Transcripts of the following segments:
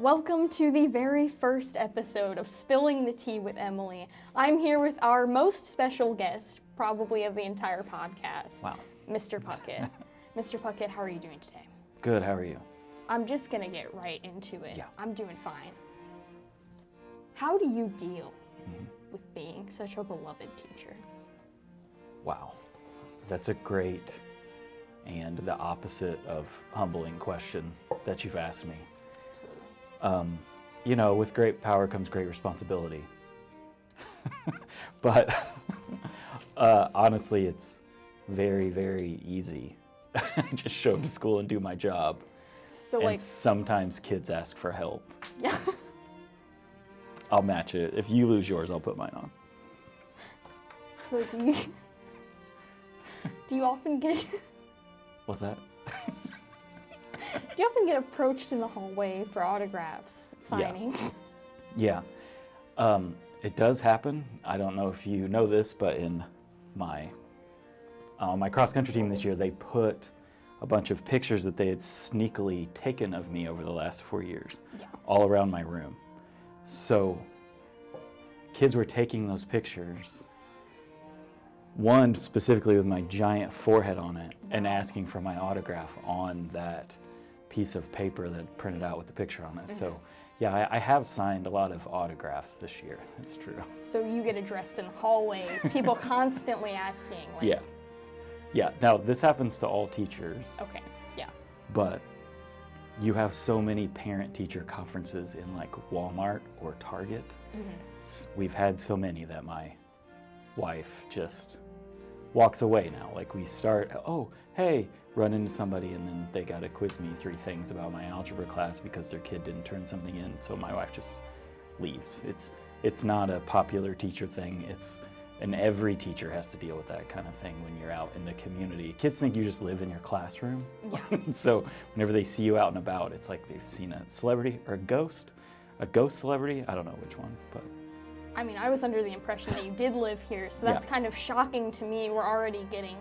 Welcome to the very first episode of Spilling the Tea with Emily. I'm here with our most special guest, probably of the entire podcast, Wow. Mr. Puckett. Mr. Puckett, how are you doing today? Good, how are you? I'm just gonna get right into it. Yeah. I'm doing fine. How do you deal with being such a beloved teacher? Wow. That's a great and the opposite of humbling question that you've asked me. Absolutely. With great power comes great responsibility. But honestly, it's very, very easy. I just show up to school and do my job. So and sometimes kids ask for help. Yeah. I'll match it. If you lose yours, I'll put mine on. So do you often get... What's that? Do you often get approached in the hallway for autographs, signings? Yeah. It does happen. I don't know if you know this, but in my cross-country team this year, they put a bunch of pictures that they had sneakily taken of me over the last 4 years, all around my room. So kids were taking those pictures, one specifically with my giant forehead on it, and asking for my autograph on that piece of paper that printed out with the picture on it. So yeah, I have signed a lot of autographs this year. It's true. So you get addressed in hallways, people constantly asking. Yeah. Now, this happens to all teachers. Okay, yeah. But you have so many parent-teacher conferences in like Walmart or Target. We've had so many that my wife just walks away now. Like we start, oh, hey, run into somebody, and then they got to quiz me 3 things about my algebra class because their kid didn't turn something in. So my wife just leaves. It's not a popular teacher thing. And every teacher has to deal with that kind of thing when you're out in the community. Kids think you just live in your classroom. Yeah. So whenever they see you out and about, it's like they've seen a celebrity or a ghost celebrity. I don't know which one, but. I mean, I was under the impression that you did live here, so that's kind of shocking to me. We're already getting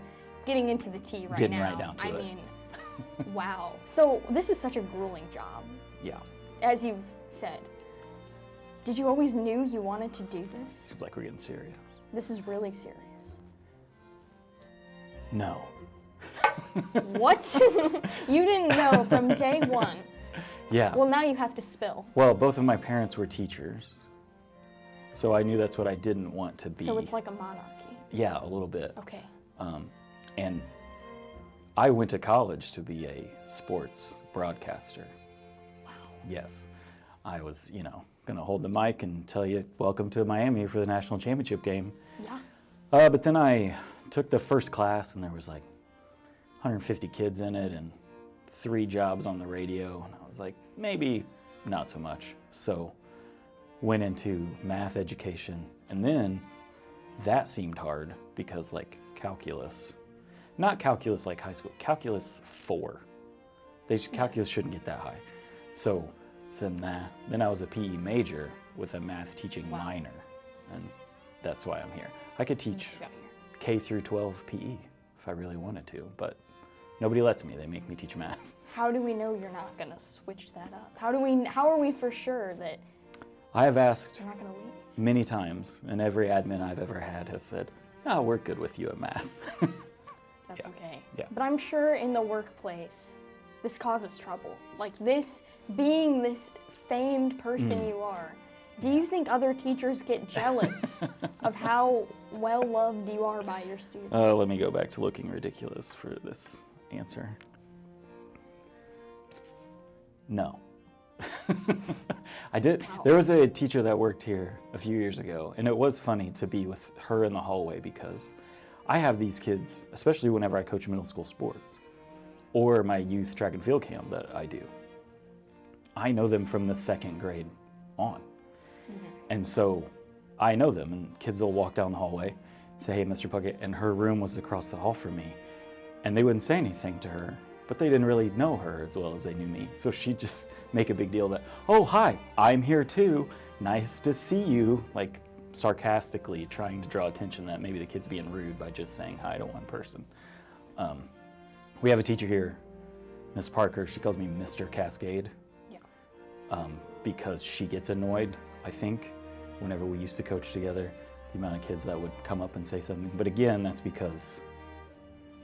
into the tea right getting now. Right down to it. I mean, wow. So this is such a grueling job. Yeah. As you've said. Did you always knew you wanted to do this? Seems like we're getting serious. This is really serious. No. What? You didn't know from day one. Yeah. Well, now you have to spill. Well, both of my parents were teachers, so I knew that's what I didn't want to be. So it's like a monarchy. Yeah, a little bit. Okay. And I went to college to be a sports broadcaster. Wow. Yes. I was, going to hold the mic and tell you, welcome to Miami for the national championship game. Yeah. But then I took the first class, and there was like 150 kids in it and 3 jobs on the radio. And I was like, maybe not so much. So went into math education. And then that seemed hard because calculus, not calculus like high school, calculus 4. Calculus shouldn't get that high. So said, nah. Then I was a PE major with a math teaching minor, and that's why I'm here. I could teach K through 12 PE if I really wanted to, but nobody lets me. They make me teach math. How do we know you're not going to switch that up? How are we for sure that I have asked you're not going to leave? Many times, and every admin I've ever had has said, "Oh, we're good with you at math." That's okay. Yeah. But I'm sure in the workplace, this causes trouble. Like being this famed person you are, do you think other teachers get jealous of how well loved you are by your students? Let me go back to looking ridiculous for this answer. No. I did. Wow. There was a teacher that worked here a few years ago, and it was funny to be with her in the hallway because I have these kids, especially whenever I coach middle school sports or my youth track and field camp that I do. I know them from the 2nd grade on. And so I know them, and kids will walk down the hallway, say, "Hey, Mr. Puckett," and her room was across the hall from me, and they wouldn't say anything to her, but they didn't really know her as well as they knew me. So she'd just make a big deal that, "Oh, hi, I'm here too. Nice to see you," like sarcastically trying to draw attention that maybe the kid's being rude by just saying hi to one person. We have a teacher here, Miss Parker. She calls me Mr. Cascade. Yeah. because she gets annoyed, I think, whenever we used to coach together, the amount of kids that would come up and say something. But again, that's because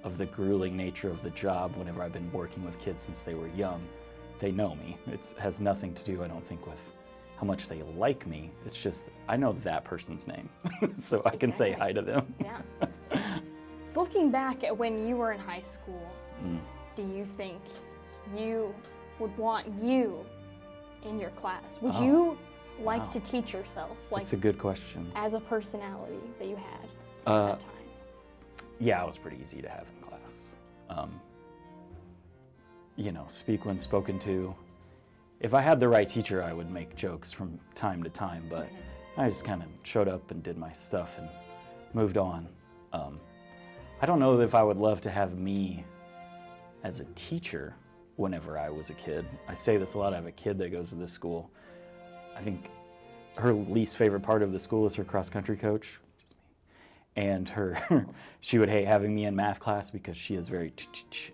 of the grueling nature of the job. Whenever I've been working with kids since they were young, they know me. It has nothing to do, I don't think, with how much they like me. It's just, I know that person's name, so I can say hi to them. Yeah. So looking back at when you were in high school, do you think you would want you in your class? Would you like to teach yourself? Like, that's a good question. As a personality that you had at that time? Yeah, it was pretty easy to have in class. You know, speak when spoken to. If I had the right teacher, I would make jokes from time to time, but I just kind of showed up and did my stuff and moved on. I don't know if I would love to have me as a teacher whenever I was a kid. I say this a lot. I have a kid that goes to this school. I think her least favorite part of the school is her cross-country coach. And she would hate having me in math class because she is very,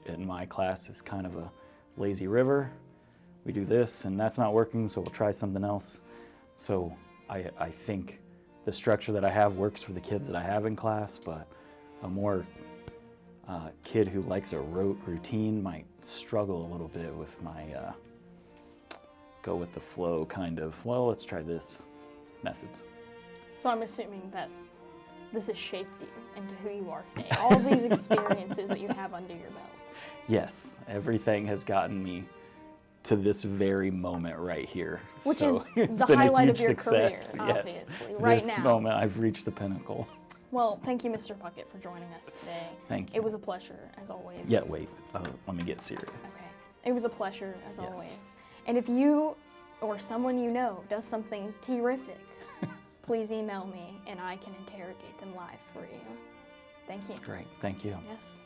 and my class is kind of a lazy river. We do this and that's not working, so we'll try something else. So I think the structure that I have works for the kids that I have in class, but a more kid who likes a rote routine might struggle a little bit with my go with the flow kind of, well, let's try this methods. So I'm assuming that this has shaped you into who you are today. All of these experiences that you have under your belt. Yes, everything has gotten me to this very moment right here. Which so is the highlight of your success. career, Yes. obviously, right this now. moment, I've reached the pinnacle. Well, thank you, Mr. Puckett, for joining us today. Thank you. It was a pleasure, as always. Yeah, wait, let me get serious. Okay. It was a pleasure, as Yes. always. And if you or someone you know does something terrific, please email me and I can interrogate them live for you. Thank you. That's great, thank you. Yes.